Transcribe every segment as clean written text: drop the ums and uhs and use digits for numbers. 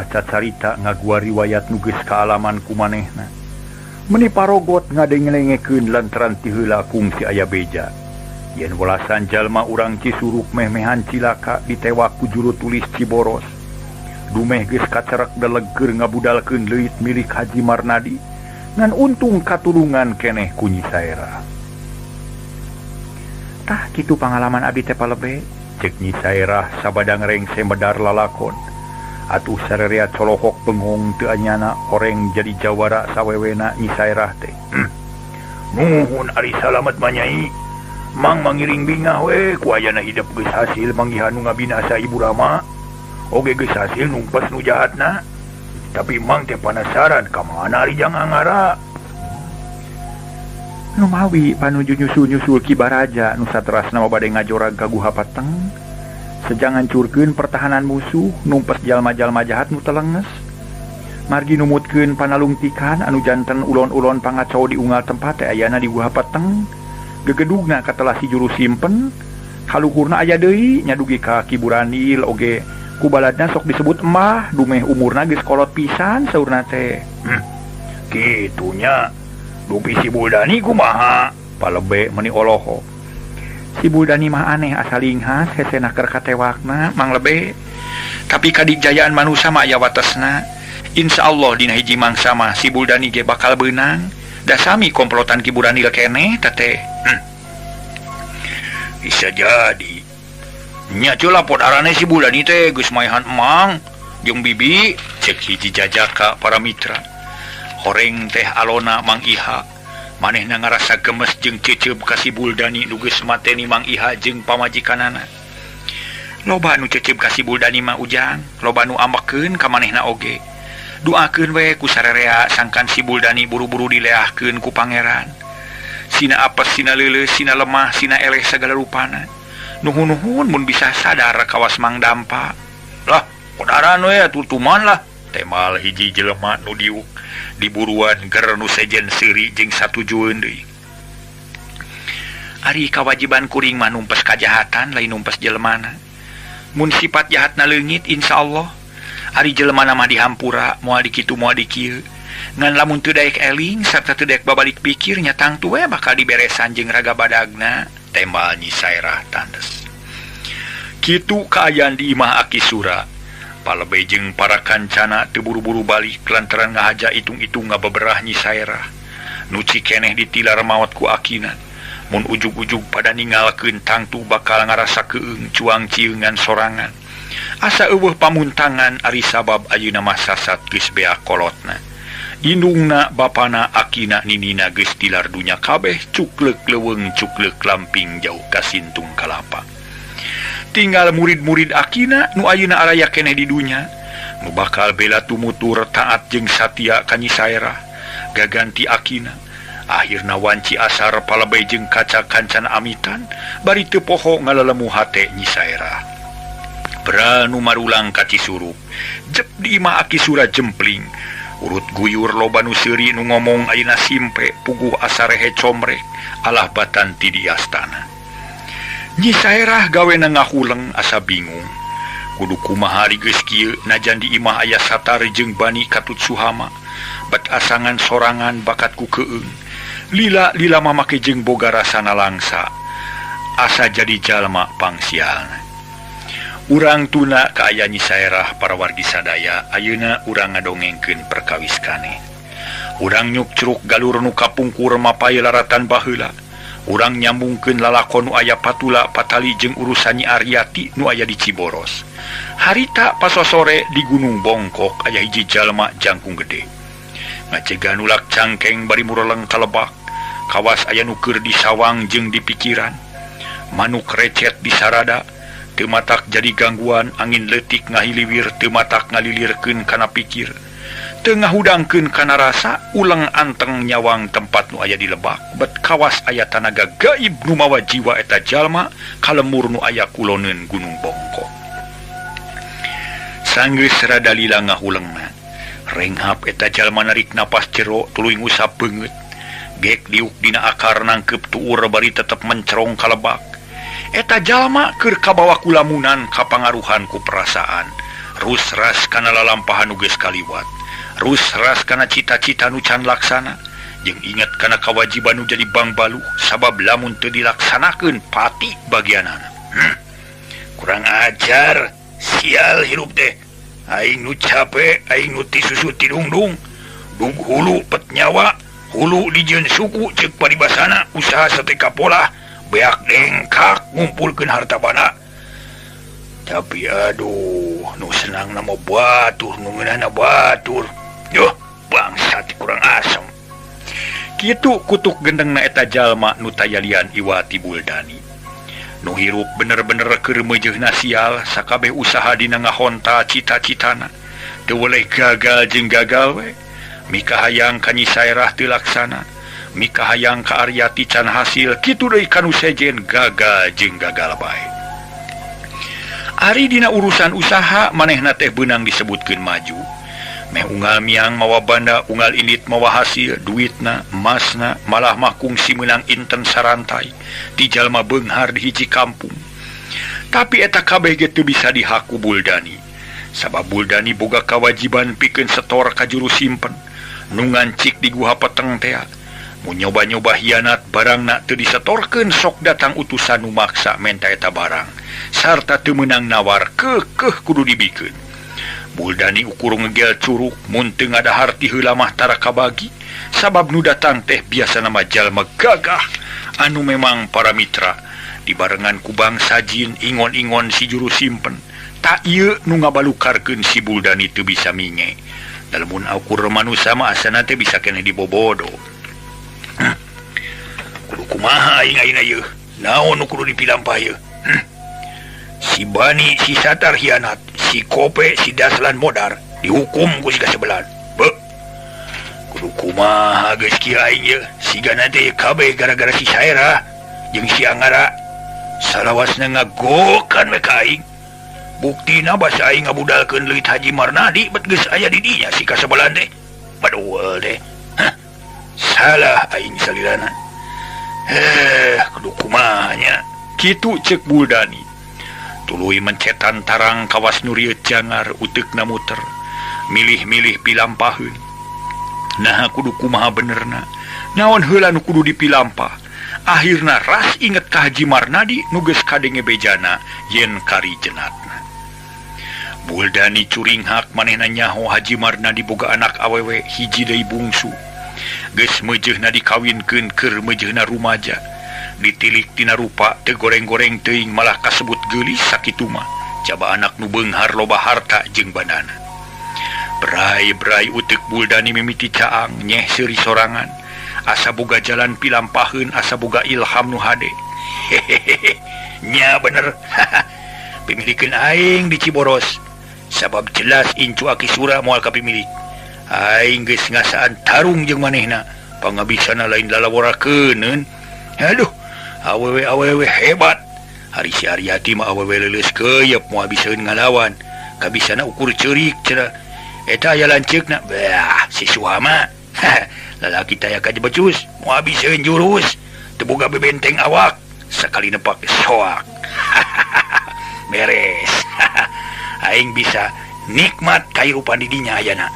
carita ngagua riwayat nuges kealaman ku manehna. Meni parogot ngadengelengekeun lantaran ti heula kungsi aya beja. Yen welasan jalma urang Cisuruk meh-mehan cilaka ditewak ku juru tulis Ciboros. Dumeh geus kacerek delegeur ngabudalkeun leuit milik Haji Marnadi. Ngan untung katulungan keneh ku Nyi Saera. Tah kitu pangalaman abdi teh palebe, cek Nyi Saera sabadang rengse medar lalakon. Atuh sarerea colohok bengong teu anyana horeng jadi jawara sawewena Nyi Saera teh. Nuhun ari salamet manyai. Mang mangiring bingah we ku ayana hidup geus hasil manggihan nu ngabinasa Ibu Rama. Oge geus hasil numpes nu jahatna. Tapi mang teh penasaran ka mana ari jang angara. Nu mawi panuju nyusul-nyusul Ki Baraja nu saterasna bade ngajorag ka Guha Pateng. Sejang hancurkeun pertahanan musuh numpes jalma-jalma jahat nu telenges. Margi numutkeun panalungtikan anu janten ulon-ulon pangacau di unggal tempat teh ayana di Guha Pateng. Gegedugna katelah si juru simpen haluhurna aya deui nyadugi ka Ki Buranil oge ku baladna sok disebut emah dumeh umurna geus kolot pisan saurna teh. Kitunya dupi si Buldani kumaha palebe meni oloho. Si Buldani mah aneh asal linghas hesena keur katewakna mang lebe. Tapi kadigjayaan manusia mah aya watesna. Insyaallah dina hiji mangsa mah si Buldani ge bakal beunang. Da sami komplotan Ki Buranil keneh teh. Bisa jadi. Nya cu lapor arane si Buldani teh geus maehan emang jeung bibi cek hiji jajaka para mitra. Horeng teh alona Mang Iha. Manehna ngarasa gemes jeung ceuceub ka si Buldani nu geus mateni Mang Iha jeung pamajikanana. Loba nu ceuceub ka si Buldani mah ujang, loba nu ambekeun ka manehna oge. Doakeun we ku sarerea sangkan si Buldani buru-buru dileahkeun ku pangeran. Sina apes, sina leuleus, sina lemah, sina eleh sagala rupana. Nuhun-nuhun mun bisa sadar kawas Mang Dampa. Lah, kodaran we tutuman lah. Temal hiji jelema nu diuk diburuan ger nu sejen seuri jeung satujueun deui. Ari kawajiban kuring mah numpes kajahatan lain numpes jelemana. Mun sifat jahatna leungit insyaallah ari jelemana mah dihampura moal dikitu moal dikieu. Ngan lamun teu daek eling sarta teu daek babalik pikir nya tangtu we bakal diberesan jeung raga badagna. Tembal Nyi Saera tandes. Kitu kaayaan di Imah Aki Sura. Palebe jeung para kancana teu buru-buru balik lantaran ngahaja itung-itung ngabeberah Nyi Saera. Nu cikeneh ditilar maot ku akina. Mun ujug-ujug pada ninggalkeun tangtu bakal ngarasa keung cuang ciungan sorangan. Asa eueuh pamuntangan ari sabab ayeuna mah sasat geus bea kolotna. Indungna bapana akina ninina geus tilar dunya kabeh cukleuk leuweung cukleuk lamping jauh ka Sintung Kalapa. Tinggal murid-murid akina nu ayeuna araya keneh di dunya nu bakal bela tumutur taat jeung satia ka Nyi Saera gaganti akina. Akhirna wanci asar palebe jeung kaca kancana amitan bari teu poho ngalelemu hate Nyi Saera. Beranu marulang ka Cisuruk jep di Imah Aki Sura jempling. Urut guyur loba nu seuri nu ngomong ayeuna simpe puguh asarehe comrek alah batan ti di astana. Nyi Saera gawena ngahuleng asa bingung. Kudu kumaha ari geus kieu najan di imah aya satar jeung bani Katut Suhama. Bat asangan sorangan bakat ku keung. Lila mamake jeung boga rasana langsa. Asa jadi jalma pangsialna. Urang tuna ka aya Nyi Saera para wargi sadaya ayeuna urang ngadongengkeun perkawis kaneh. Urang nyuk curug galur nu kapungkur mapae laratan baheula. Urang nyambungkeun lalakon nu aya patula patali jeung urusan Nyi Aryati nu aya di Ciboros. Harita pasosore di Gunung Bongkok aya hiji jalma jangkung gede. Ngacegan ulak cangkeng bari mureleng ka Lebak. Kawas aya nu keur di sawang jeung di pikiran. Manuk recet di sarada. Teu matak jadi gangguan angin leutik ngahiliwir teu matak ngalilirkeun kana pikir. Teu ngahudangkeun kana rasa ulang anteng nyawang tempat nu aya di Lebak. Bet kawas aya tanaga gaib nu mawa jiwa eta jalma kalemur nu aya kuloneun Gunung Bongkok. Sanggeus rada lila ngahulengna. Renghap eta jalma narik napas jero tuluy ngusap beungeut. Gek diuk dina akar nangkep tuur bari tetep mencerong ka Lebak. Eta jalma keur kabawa kulamunan kapangaruhan ku perasaan Rus ras kana lalampahan nu geus kaliwat. Rus ras kana cita-cita nu can laksana. Jeung inget kana kewajiban nu jadi bang baluh sabab lamun teu dilaksanakeun pati bagianana. Kurang ajar, sial hirup teh. Aing nu capek, aing nu ti susu ti dungdung. Dug hulu pet nyawa, hulu dijieun suku ceuk paribasana usaha sateka pola beak dengkak ngumpulkeun harta bana. Tapi aduh, nu senang nama batur, nu ngeunana batur. Yoh, bangsat kurang asem. Kitu kutuk gendengna eta jalma nu tayalian Iwati Buldani. Nu hirup bener-bener keur meujeuhna sial sakabeh usaha dina ngahonta cita-citana. Teu boleh gagal jeung gagal we. Mika hayang ka Nyi Saerah teu laksana. Mika hayang ka Aryati can hasil, kitu deui kanu sejen gagal jeung gagal bae. Ari dina urusan usaha manehna teh beunang disebutkeun maju. Meh unggal miang mawa banda, unggal indit mawa hasil, duitna, emasna, malah mah kungsi meunang inten sarantai di jalma beunghar di hiji kampung. Tapi eta kabeh ge teu bisa dihaku Buldani. Sabab Buldani boga kawajiban pikeun setor ka juru simpen, nu ngancik di guha peteng teh. Mun nyoba-nyoba hianat barangna teu disetorkeun sok datang utusan nu maksa menta eta barang. Sarta teu meunang nawar keukeuh kudu dibikeun. Buldani ukur ngegel curug mun teu ngadaharti heula mah tara kabagi sabab nu datang teh biasana mah jalma gagah anu memang para mitra dibarengan ku bangsa jin ingon-ingon si juru simpen. Tak ieu nu ngabalukarkeun si Buldani teu bisa minge. Lamun ukur manusia mah asana teh bisa keneh dibobodo. Kudu kumaha aing ayeuna ieu? Naon nu kudu dipilampah ieu? Si Bani, si Satar hianat, si Kope, si Daslan modar dihukum ku si kasebelan. Beuh. Kudu kumaha geus kieu aing ieu? Sigana teh kabeh gara-gara si Saerah jeung si Anggara. Salawasna ngagokan we ka aing. Buktina basa aing ngabudalkeun leuwit Haji Marnadi bet geus aya di dinya si kasebelan teh. Paduel teh. Salah aing salirana. Kudu kumaha nya? Kitu ceuk Buldani. Tuluy mencetan tarang kawas nurieut jangar uteukna muter. Milih-milih pilampaheun. Nah kudu kumaha benerna? Naon heula nu kudu dipilampah? Akhirna ras inget ka Haji Marnadi nu geus kadenge bejana yen kari jenatna. Buldani curinghak manehna nyaho Haji Marnadi boga anak awewe hiji deui bungsu. Geus meujeuhna dikawinkeun keur meujeuhna rumaja. Ditilik tina rupa teu goreng-goreng teuing malah kasebut geulis sakitu mah. Coba anak nu beunghar loba harta jeung bandana. Berai-berai uteuk Buldani mimiti caang nyeh seuri sorangan. Asa boga jalan pilampaheun, asa boga ilham nu hade. Hehehe. Nya bener. Pimilikeun aing di Ciboros. Sabab jelas incu Aki Sura moal kapimilik. Aing geus ngasaan tarung jeung manehna. Pangabisana lain lalaworakeun. Aduh, awewe hebat. Hari si Aryati mah awewe leuleus keuyeub moal biseun ngalawan. Kabisana ukur ceurik cenah. Eta aya lanceukna. Bah, si Suhama. Lalaki taya ka becus, moal biseun jurus. Teu boga bebenteng awak, sakali nepak soak. Beres. Aing bisa nikmat kairupan di dinya ayana.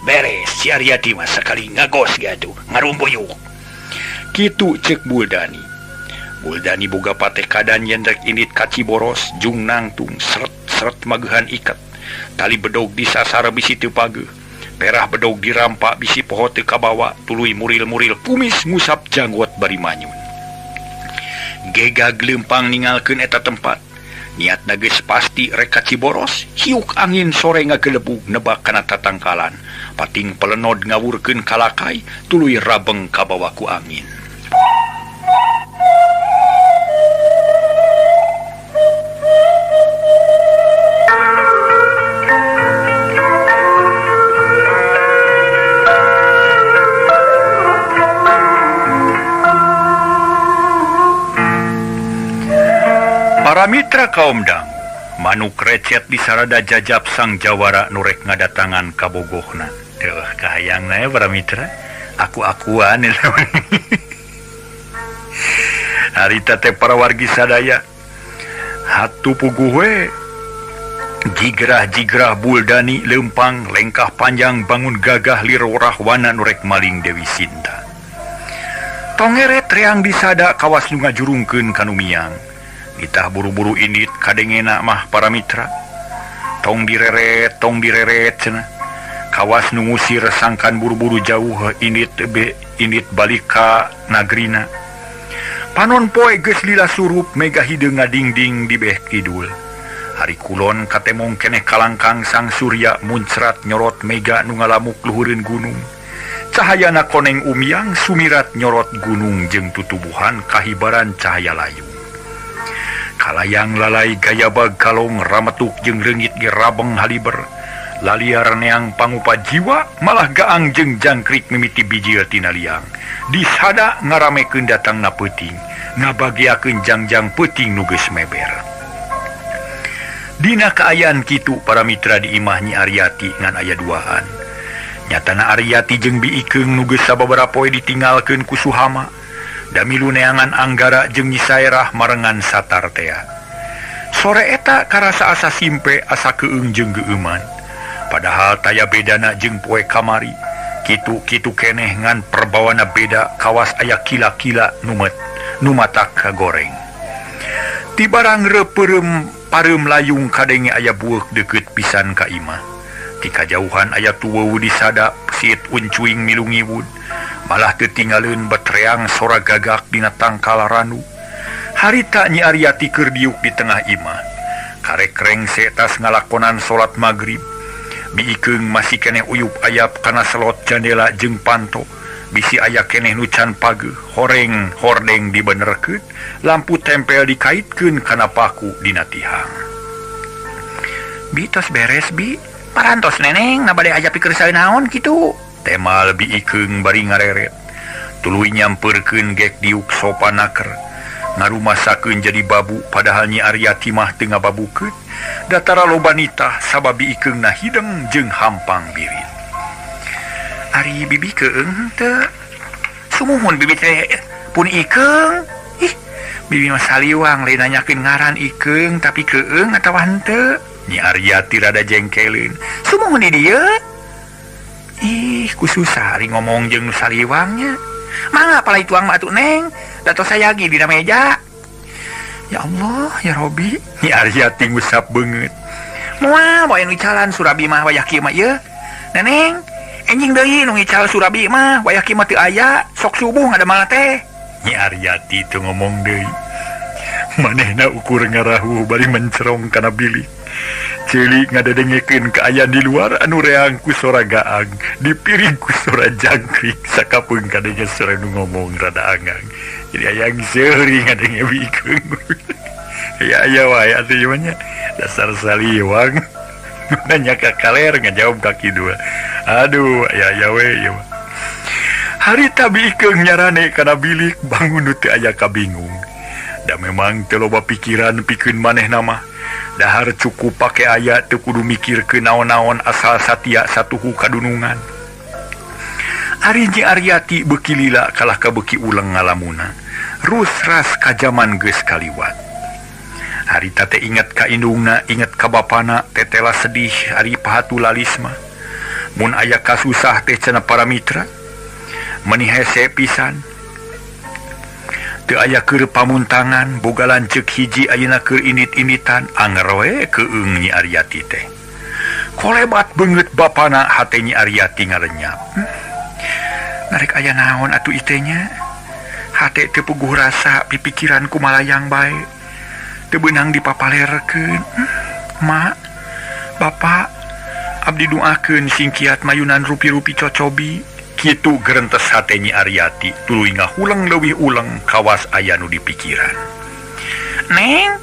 Beres, si Aryati mah sakali ngagos gatuh, ngarumpuyuk. Kitu ceuk Buldani. Buldani boga patekadan yen rek indit ka Ciboros jung nangtung seret-seret mageuhan iket. Tali bedog disasar bisi teu pageuh. Perah bedog dirampak bisi poho teu kabawa, tuluy muril-muril kumis ngusap janggot bari manyun. Gega gleumpang ningalkeun eta tempat. Niatna geus pasti rek ka Ciboros, hiuk angin sore ngagelebug nebak kana tatangkalan. Pating pelenod ngawurkeun kalakai, tuluy rabeng kabawa ku angin. Para mitra kaum dangu, manuk recet di sarada jajab sang jawara nurek ngadatangan kabogohna. Duh, kahayangna ya para mitra. Aku-akuan harita teh para wargi sadaya. Hatu puguh we. Jigrah-jigrah Buldani lempang lengkah panjang bangun gagah lirorah wana nurek maling Dewi Sinta. Tongeret reang disada kawas nu ngajurungkeun kanumiang. Nitah buru-buru indit kadengena mah para mitra. Tong direret cenah. Kawas nu ngusir sangkan buru-buru jauh indit balik ka nagrina. Panon poe geus lila surup mega hideung ngadingding di beh kidul. Hari kulon katemong keneh kalangkang sang surya muncrat nyorot mega nu ngalamuk luhureun gunung. Cahayana koneng umyang sumirat nyorot gunung jeung tutubuhan kahibaran cahaya layu. Kalayang lalai gaya bag kalong rametuk jeung reungit ge rabeng haliber. Laliar neang pangupa jiwa malah gaang jeung jangkrik mimiti bijil tina liang. Disada ngaramekeun datangna peuting, ngabagiakeun jangjang peuting nu geus meber. Dina kaayaan kitu para mitra di imah Nyi Aryati ngan aya duaan. Nyatana Aryati jeung Biikeung nu geus sababaraha poe ditinggalkeun ku Suhama. Da milu neangan Anggara jeung Nyi Saerah marengan satar tea. Sore eta karasa asa simpe asa keueung jeung geueuman. Padahal taya bedana jeung poe kamari. Kitu-kitu keneh ngan perbawana beda kawas aya kila-kila nu matak kagoreng. Tibarang repeureum pareum layung kadenge aya bueuk deukeut pisan ka imah. Ti kajauhan aya tuweuh disada siit uncuing milu ngiwud. Malah teu tinggalieun betreang sora gagak dina tangkal ranu. Harita Nyi Aryati keur diuk di tengah imah. Karek rengse tas ngalakonan salat magrib. Biikeung masih keneh uyup ayap kana selot jandela jeung panto. Bisi aya keneh nu can pageuh, horeng hordeng dibenerkeun, lampu tempel dikaitkeun kana paku dina tihang. Bi tos beres bi, parantos neneng na bade aya pikeun saeunaon kitu. Temal Biikeung bari ngareret. Tuluy nyampeurkeun gek diuk sopanaker. Ngarumasakeun jadi babu padahal Nyi Aryati mah teu ngababukeun. Datara loba nitah sabab Biikeungna hideng jeung hampang birit. Ari bibi keung teu sumuhun bibi teh pun Ikeung. Ih, bibi mah saliwang lain nanyakeun ngaran Ikeung tapi keung atawa henteu. Nyi Aryati rada jengkelin. Sumuhun di dieu. Ih, kususah ari ngomong jeung nu saliwangnya. Mangga palai tuang mah atuh Neng. Datos sayagi dina meja. Ya Allah, ya Robi. Nyi Aryati ngusap beungeut. Moal moal nu calan Surabi mah wayah kieu mah ieu. Neneng, enjing deui nu ngical Surabi mah wayah kieu mah teu aya, sok subuh ngadamel teh. Nyi Aryati teu ngomong deui. Manehna ukur ngarahu bari mencerong kana bilik. Ceuli ngadadengekeun kaayaan di luar anu reang ku sora gaang, dipiring ku sora jangkrik, sakapeung kadenge sora nu ngomong rada angang. Jadi ayang seuri ngadenge Biikeung. Ya aya wae atuh ieu nya. Dasar saliwang. Nanya ka kaler ngajawab ka kidul. Aduh, aya we ieu. Harita Biikeung nyarane kana bilik bangun teu aya kabingung. Da memang teu loba pikiran pikeun manehna mah. Dahar cukup pake aya teu kudu mikirkeun naon-naon asal satia satuhu kadunungan. Ari Nyi Aryati beuki lila kalah ka beuki uleng ngalamuna. Rus ras ka jaman geus kaliwat. Harita teh inget ka indungna, inget ka bapana, tetela sedih ari pahatu lalisma. Mun aya kasusah teh cenah para mitra. Meuni hese pisan. Teu aya keur pamuntangan, boga lanceuk hiji ayeuna keur indit-inditan, anger we keueung Nyi Aryati teh. Kolebat beungeut bapana hate Nyi Aryati ngarenyap. Narek aya naon atuh iteh nya? Hate teu puguh rasa pipikiran kumalayang bae. Teu beunang dipapalerekeun. Mak, Bapak, abdi doakeun singkiat mayunan rupi-rupi cocobi. Kitu gerentes hate Nyi Aryati, tuluy ngahuleng leuwih uleng kawas aya nu dipikiran. Neng,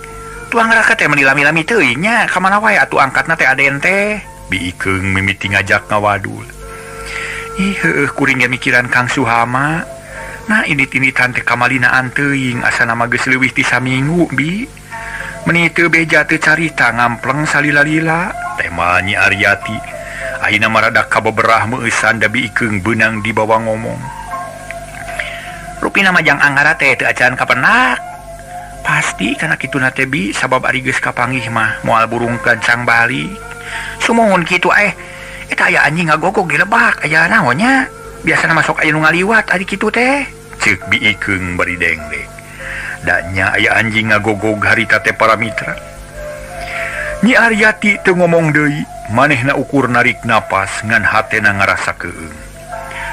tuang raka teh menilami-lami teuing nya, ka mana wae atuh angkatna teh aden teh. Biikeung mimiti ngajak ngawadul. Ih heueuh kuring ge mikiran Kang Suhama. Nah indit-inditan teh kamalinaan teuing asana mah geus leuwih ti saminggu bi. Meuni teu beja teu carita ngampleng salila-lila. Tema Nyi Aryati. Ayeuna maradak kabeberah meueusan da Biikeung beunang di bawah ngomong. Rupina mah jang Anggara teh teu acan kapendak. Pasti karena kitu natebi sabab ari geus kapanggih mah moal burung gancang balik. Sumohon kitu eta aya anjing ngagogog di lebak aya naonnya. Biasana masuk aya nu ngaliwat ari kitu teh. Ceuk Biikeung bari dengdek. Danya aya anjing ngagogog harita teh para mitra. Nyi Aryati teu ngomong deui, manehna ukur narik napas ngan hatena ngarasa keung.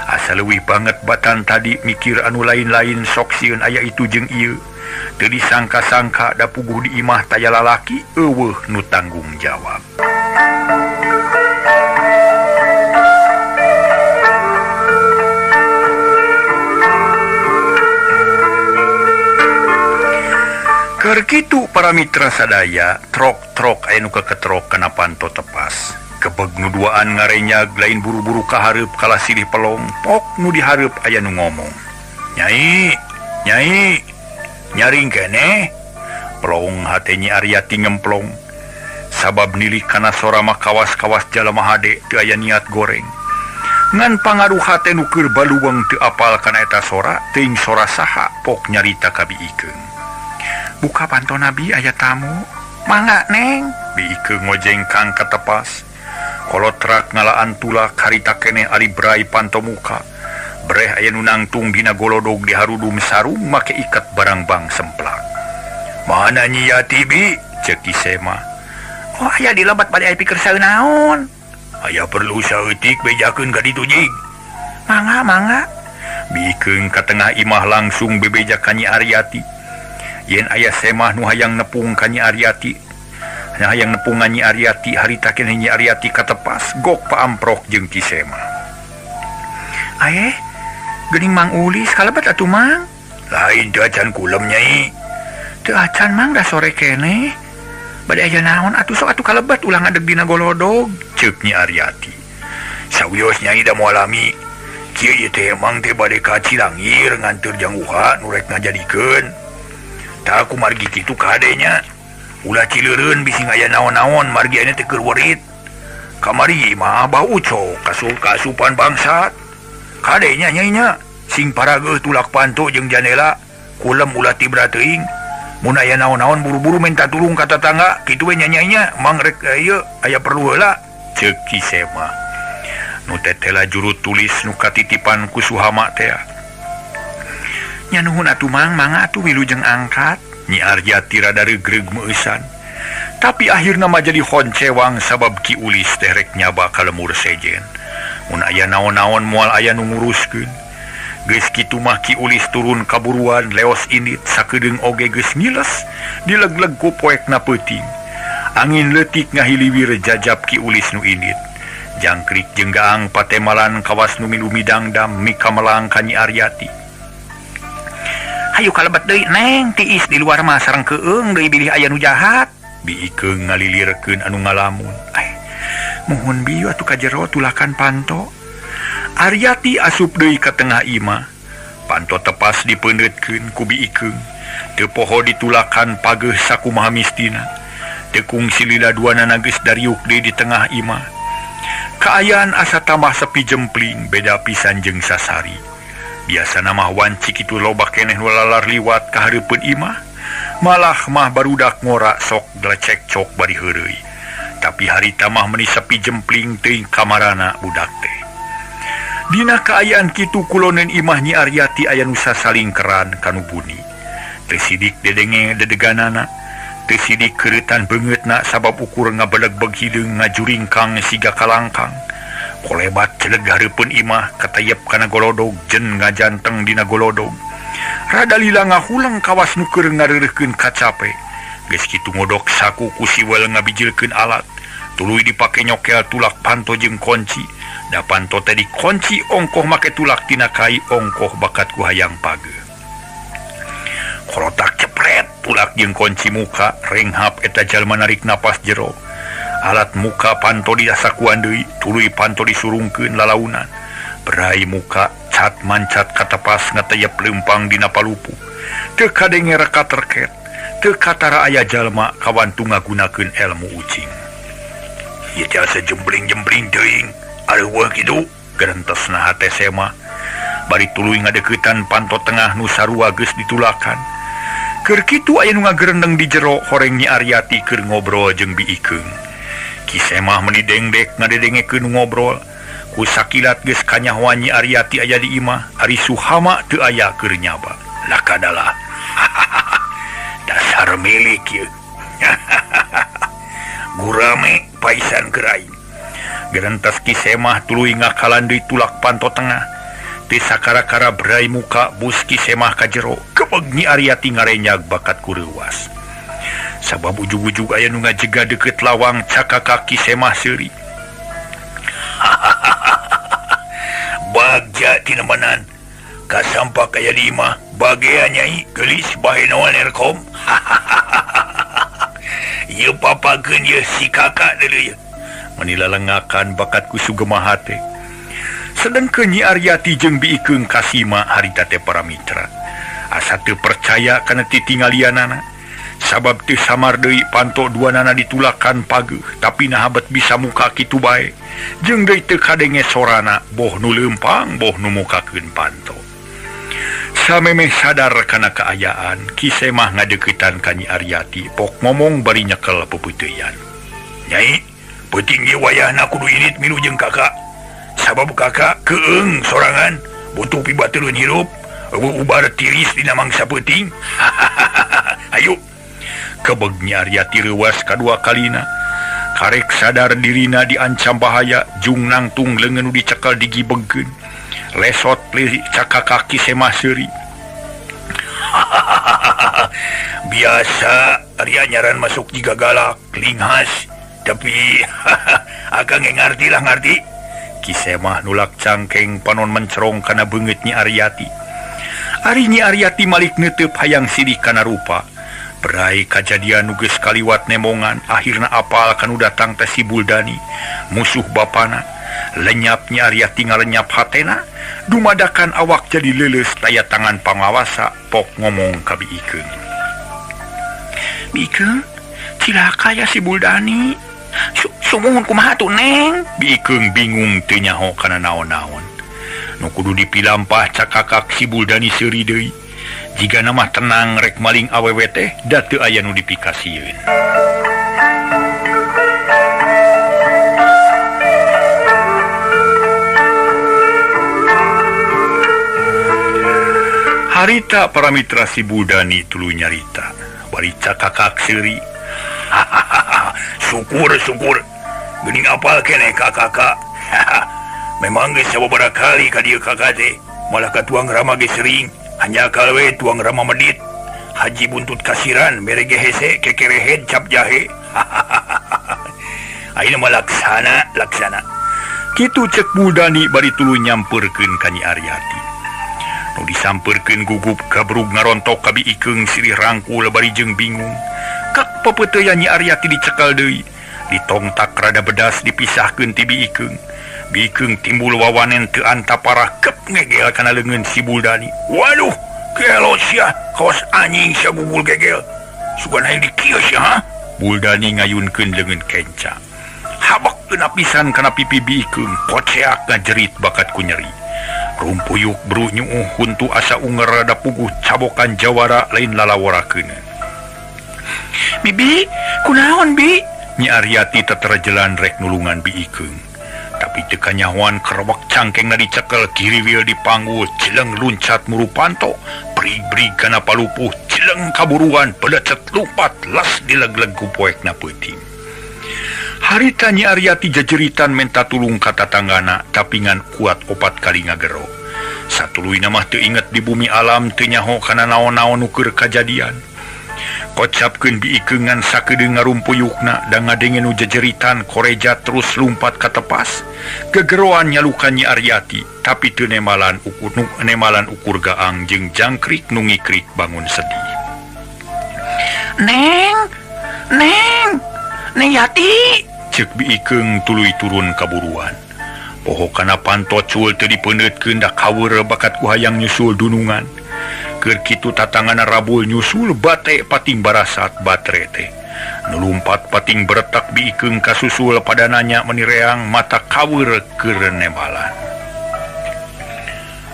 Asa leuwih banget batan tadi mikir anu lain-lain sok sieun aya itu jeung ieu. Teu disangka-sangka da puguh di imah taya lalaki eueuh nu tanggung jawab. Keur kitu para mitra sadaya, trok-trok aya nu keketrok kana Panto Tepas. Kebeg nu duaan ngarenyag lain buru-buru kahareup kala silih pelong, pok nu dihareup aya nu ngomong. Nyai, nyai, nyaring keneh. Pelong hate Nyi Aryati ngemplong. Sabab nilih kana sora mah kawas-kawas jalema hade teu aya niat goreng. Ngan pangaruh hate nu keur baluweng teu apal kana eta sora, teuing sora saha pok nyarita ka Biikeung. Buka Panto Nabi aya tamu. Mangga Neng. Biikeung ngojengkang ka Tepas. Kolotrak ngalaan tulak harita keneh ari brai Panto muka. Breh aya nu nangtung dina golodog di harudum sarung make iket barang bang semplak. Mana Nyi Yati Bi? Ceuk Kisema. Oh aya di lebat bade aya pikeun saeunaon. Aya perlu saeutik bejakeun ka ditu jig. Mangga. Biikeung ka tengah imah langsung bebejak ka Nyi Aryati. Yen aya semah nu hayang nepung ka Nyi Aryati, hayang nepung Nyi Aryati harita keneh Nyi Aryati ka Tepas gok paamprok jeung Kisema. Geuning Mang Ulis kalebet atuh Mang. Lain teu acan kulem Nyai. Teu acan Mang da sore keneh. Bade aya naon atuh sok atuh kalebet ulah ngadeg dina golodog, ceuk Nyi Aryati. Sawios Nyai da moal lami. Kieu ieu teh Mang teh bade ka Cilangir nganteur jang uha nu rek ngajadikeun. Tak aku margi kitu kadenya. Ulah cileureun bisi aya naon-naon margi ane teh keur werit. Kamari mah bau ucok kasupan bangsat. Kadenya nyainya sing parageuh tulak Panto jeung jandela kulem ulah tibra teuing. Mun aya naon-naon buru-buru minta tulung ka tetangga kitu we nyainya mang rek ieu aya perlu heula ceuk Kisema. Nu tetela juru tulis nu katitipan ku Suhama teh. Nya nuhun atuh Mang, mangga atuh milu jeung angkat. Nyi Aryati rada regreg meusan. Tapi akhirna mah jadi honcewang sabab Ki Ulis teh rek nyaba ka lemur sejen. Mun aya naon-naon moal aya nu nguruskeun. Geus kitu mah Ki Ulis turun kaburuan leos indit sakedeung oge geus ngiles dilegleg ku poekna peuting. Angin leutik ngahiliwir jajab Ki Ulis nu indit. Jangkrik jeung gaang patemalan kawas nu milu midangdam mika melang ka Nyi Aryati. Hayu kalebet deui Neng, tiis di luar mah sareng keung deui bilih aya nu jahat. Biikeung ngalilirkeun anu ngalamun. Muhun bieu atuh ka jero tulakan Panto. Aryati asup deui ka tengah imah. Panto Tepas dipeundeutkeun ku Biikeung. Teu poho ditulakan pageuh sakumaha mistina. Teu kungsi liladuanana geus dariuk deui di tengah imah. Kaayaan asa tambah sepi jempling beda pisan jeung sasari. Biasa mah wanci kitu loba keneh nu lalar liwat ka hareupeun imah. Malah mah barudak ngora sok glecek cok bari heureuy. Tapi harita mah meuni sepi jempling teuing kamarana budak teh. Dina kaayaan kitu kuloneun imah Nyi Aryati aya nu sasalingkeran kanu buni. Teu sidik dedenge dedeganana, teu sidik keuretan beungeutna sabab ukur ngabeleg-beg hideung ngajuringkang siga kalangkang. Kolebat celeg hareupeun imah katayep kana golodog jen ngajanteng dina golodog. Rada lila ngahuleng kawas nu keur ngareureuhkeun kacape. Geus kitu ngodok saku ku siwel ngabijilkeun alat. Tuluy dipake nyokel tulak Panto jeung konci. Da Panto teh dikonci ongkoh make tulak tina kai ongkoh bakat ku hayang pageuh. Korotak cepret tulak jeung kunci muka renghap eta jalma narik napas jero. Alat muka Panto didasakuan deui, tuluy Panto disurungkeun lalaunan. Berai muka cat mancat ka Tepas ngateyep leumpang dina palupu. Teu kadenge reka terket, teu katara aya jalma kawantu ngagunakeun elmu ucing. Ieu teh asa jembling-jembling teuing, areueuh kitu gerentesna hate sema. Bari tuluy ngadeuketan Panto tengah nu sarua geus ditulakan. Keur kitu aya nu ngagerendeng di jero horeng Nyi Aryati keur ngobrol jeung Biikeung. Ki Semah meuni dengdek ngadedengekeun ngobrol. Ku sakilat geus kanyahoan Nyi Aryati aya di imah, ari Suhama teu aya keur nyaba. Lakadalah. Dasar milik ieu. Gurame paisan keur aing. Gerentas Ki Semah tuluy ngakalan deui tulak panto tengah. Teu sakara-kara berai muka bus Ki Semah ka jero. Kebeg Nyi Aryati ngarenyag bakat ku reuwas. Sabab ujug-ujug aya nu ngajega deukeut lawang cakaka Ki Semah seuri. Bagja tina manan. Kasampak aya di imah. Bagea Nyai geulis bae naon erkom. Ieu papakeun ieu si kakak deuleu. Menilalengakan bakat ku sugemaha teh. Sedengkeun Nyi Aryati jeung Biikeung kasima harita teh para mitra. Asa teu percaya kana titinggalianana. Sabab teu samar deui panto duanana ditulakan pageuh, tapi nahabet bisa muka kitu bae. Jeung deui teu kadenge sorana, boh nu leumpang, boh nu mukakeun panto. Samemeh sadar kana kaayaan, Ki Semah ngadeuketan ka Nyi Aryati, pok ngomong bari nyekel pepeuteyan. Nyai, peuting ieu wayahna kudu irit milu jeung kakak. Sabab kakak keung sorangan, butuh pibateun hirup, ubar tiris dina mangsa peuting. Ayo. Kebeg Nyi Aryati reuwas kadua kalina. Karek sadar dirina diancam bahaya, jung nangtung leungeun nu dicekel digibegkeun. Lesot leuwih cakaka Ki Semah seuri. Biasa Arya nyaran masuk jiga galak, linghas, tapi akang ngarti lah ngarti. Ki Semah nulak cangkeng panon mencerong kana beungeut Nyi Aryati. Ari Nyi Aryati malik neuteub hayang sidih kana rupa. Berai kajadian nu geus kaliwat nemongan, akhirna apal kanu datang teh si Buldani, musuh bapana. Lenyap Nyi Aryati ngalenyap hatena, dumadakan awak jadi leuleus daya tangan pangawasa, pok ngomong ka Biikeung. Biikeung, cilaka ya si Buldani. Sumuhun kumaha tuh Neng? Biikeung bingung teu nyaho kana naon-naon. Nu kudu dipilampah cakakak si Buldani seuri deui. Jika nama tenang rek maling awewe teh da teu aya nu dipikasieun. Harita para mitra si Buldani tuluy nyarita bari cakakak seuri. Syukur geuning apal keneh kakak. Memang geus sababaraha kali ka dieu kakak teh malah ka tuang rama ge sering. Hanya kalwe tuang rama medit haji buntut kasiran merege hese kekerehead cap jahe. Ayeuna mah laksana kitu cek Buldani bari tuluy nyampeurkeun ka Nyi Aryati. Nu disampeurkeun gugup kabrug ngarontok ka Biikeung silih rangkul bari jeung bingung. Kak pepeuteyan Nyi Aryati dicekel deui, ditongtak rada bedas dipisahkeun ti Biikeung. Biikeung timbul wawanen teu anta parah kep ngegel kana leungeun si Buldani. Waduh, gelo sia, kaos anjing sia bubul gegel. Sugan hayang dikieu sia ha? Buldani ngayunkeun leungeun kenca. Habakkeun pisan kana pipi Biikeung, poceak ngajerit bakat ku nyeri. Rumpuyuk bru nyuuh huntu asa unger rada puguh cabokan jawara lain lalaworakeun. Bibi, kunaon Bi? Nyi Aryati teterajelan rek nulungan Biikeung. Tapi teu kanyahoan kerewak cangkengna dicekel kiriwil dipanggul cileng luncat muru panto brig-brig kana palupuh cileng kaburuan pelecet lumpat las dileg-leg ku poekna peuting. Harita Nyi Aryati jajeritan menta tulung ka tatanggana tapi ngan kuat opat kali ngagero. Satuluyna mah teu inget di bumi alam teu nyaho kana naon-naon nu keur kajadian. Kocapkeun Biikeung ngan sakedeung ngarumpuyukna da ngadenge nu jejeritan koreja terus lumpat ka tepas. Gegeroan nyalukan Nyi Aryati tapi teu nemalan ukur gaang jeung jangkrik nu ngikrik bangun sedih. Neng Yati, cek Biikeung tuluy turun kaburuan. Poho kana panto cul teu dipeundeutkeun da kaweur bakat ku hayang nyusul dunungan. Keur kitu tatangana rabul nyusul bate pating barasat batre teh. Nulumpat pating beretak Biikeung kasusul padananya menireang mata kaweur keur nemalan.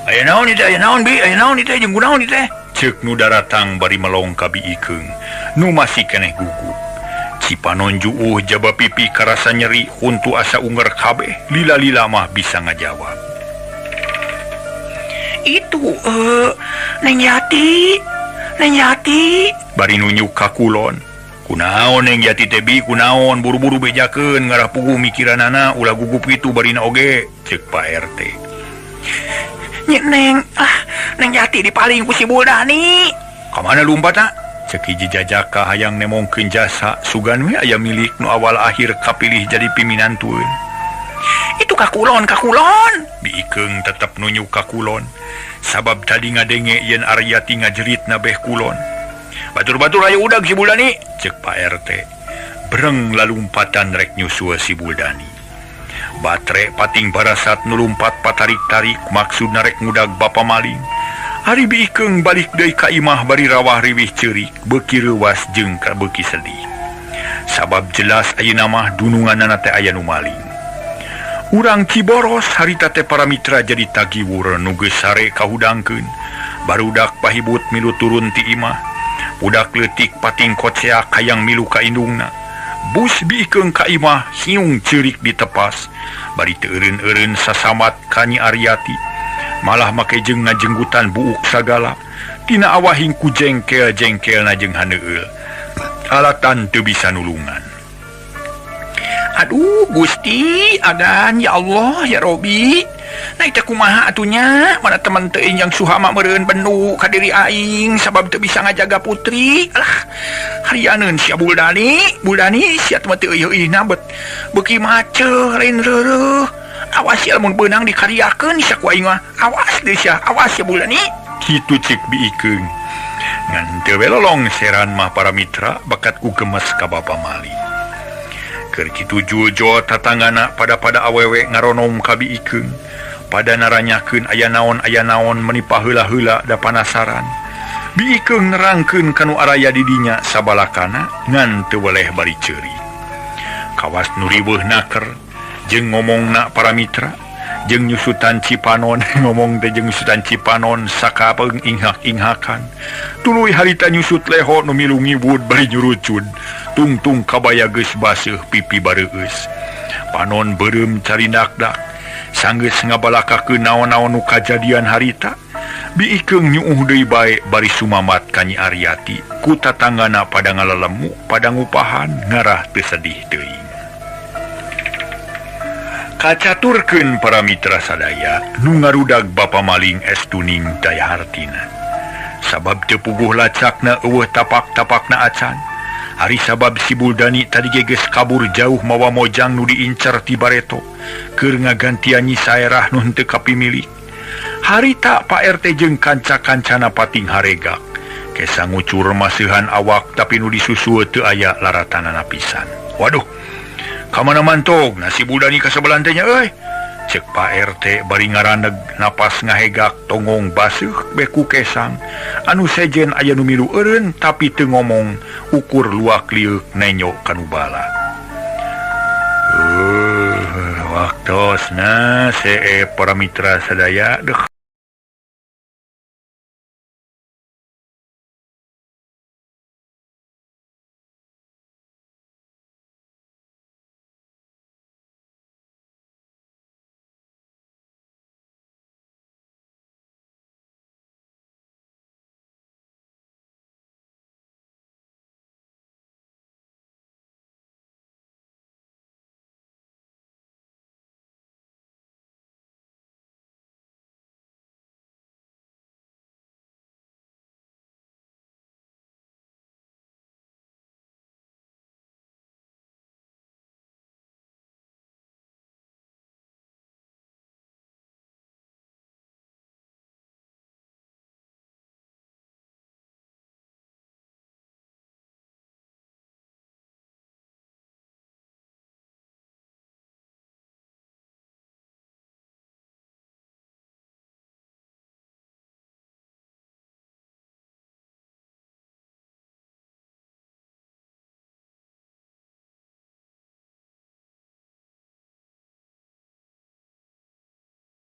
Aya naon ieu teh? Aya naon Bi? Aya naon ieu teh? Jeung kunaon ieu teh? cek nu daratang bari melong ka Biikeung nu masih keneh gugup. Cipanon juuh jaba pipi karasa nyeri huntu asa unger kabeh. Lila-lila mah bisa ngajawab. Itu Neng Yati. Neng Yati. Bari nunjuk ka kulon. Kunaon Neng Yati tebi kunaon buru-buru bejakeun ngarah puguh mikiranana ulah gugup gitu barina oge cek Pak RT. Neng Yati dipaling ku si Buldani. Kamana lumpat tak? Cek hiji jajaka hayang nemongkeun jasa sugan we aya milik nu awal akhir kapilih jadi piminantueun. Itu kakulon. Biikeung tetep nunjuk ka kulon. Sabab tadi ngadenge yen Aryati ngajerit na beh kulon. Batur-batur aya udag si Buldani cek Pak RT. Bereng lalumpatan rek nyusua si Buldani. Batre pating barasat nulumpat patarik-tarik maksud narek ngudag bapa maling. Ari Biikeung balik deui ka imah bari rawah riwih ceurik beuki reuwas jeung ka beuki sedih. Sabab jelas ayeuna mah dununganna teh aya nu maling. Urang Ciboros harita teh para mitra jadi tagiwur nu geus sare kahudangkeun. Barudak pahibut milu turun ti imah. Budak leutik pating koceak hayang milu ka indungna. Bus Biikeung ka imah hiung ceurik ditepas. Bari teu eureun-eureun sasamat ka Nyi Aryati. Malah make jeung ngajenggutan buuk sagala. Tina awahing ku jengkel-jengkelna jeung haneueul. Alatan teu bisa nulungan. Aduh Gusti agan ya Allah ya Robi. Naik teh kumaha atunya mana teman teuing yang suhama meureun bendu ka diri aing sabab teu bisa ngajaga putri. Alah harianeun sia Buldani sia teh teu eueuhna bet beuki maceur lain reureuh. Awas ya lamun beunang dikaryakeun sia ku aing mah. Awas deui sia, awas ya Buldani. Kitu cek Biikeung. Ngan teu we lolong seran mah para mitra bakat ku gemes ka bapa maling. Keur kitu jujo tatanggana pada awewe ngaronom ka Biikeung. Pada naranyakeun aya naon menipah heula-heula da panasaran. Biikeung nerangkeun kanu araya di dinya sabalakana ngan teu weleh bari ceurik. Kawas nu riweuh naker jeung ngomongna para mitra jeung nyusutan Cipanon ngomong teh jeung nyusutan Cipanon sakapeung inghak-inghakan. Tuluy harita nyusut leho nu milu ngibud bari nyurucud. Tungtung kabaya geus baseuh pipi bareueus. Panon beureum carindak-dak. Sanggeus ngabalakakeun naon-naon nu kajadian harita. Biikeung nyuuh deui bae bari sumamat ka Nyi Aryati. Ku tatanggana pada ngalalemu pada ngupahan ngarah teu sedih teuing. Kacaturkeun para mitra sadaya nu ngarudag bapa maling estuning daya hartina. Sabab teu puguh lacakna eueuh tapak-tapakna acan. Ari sabab si Buldani tadi geus kabur jauh mawa mojang nu diincer ti Bareto keur ngagantian Nyi Saerah nu henteu kapimilik. Harita Pak RT jeung kanca-kancana pating haregak kesa ngucur maseuhan awak tapi nu disusu teu aya laratanana pisan. Waduh, kamana mantog nasi Buldani ka sabelan teh nya euy. Cek Pak RT bari ngaraneg napas ngahegak tongong baseuh beku kesang anu sejen aya nu milu eureun tapi teu ngomong ukur luak liuk nenyo kanu bala. Waktosna see para mitra sadaya deuh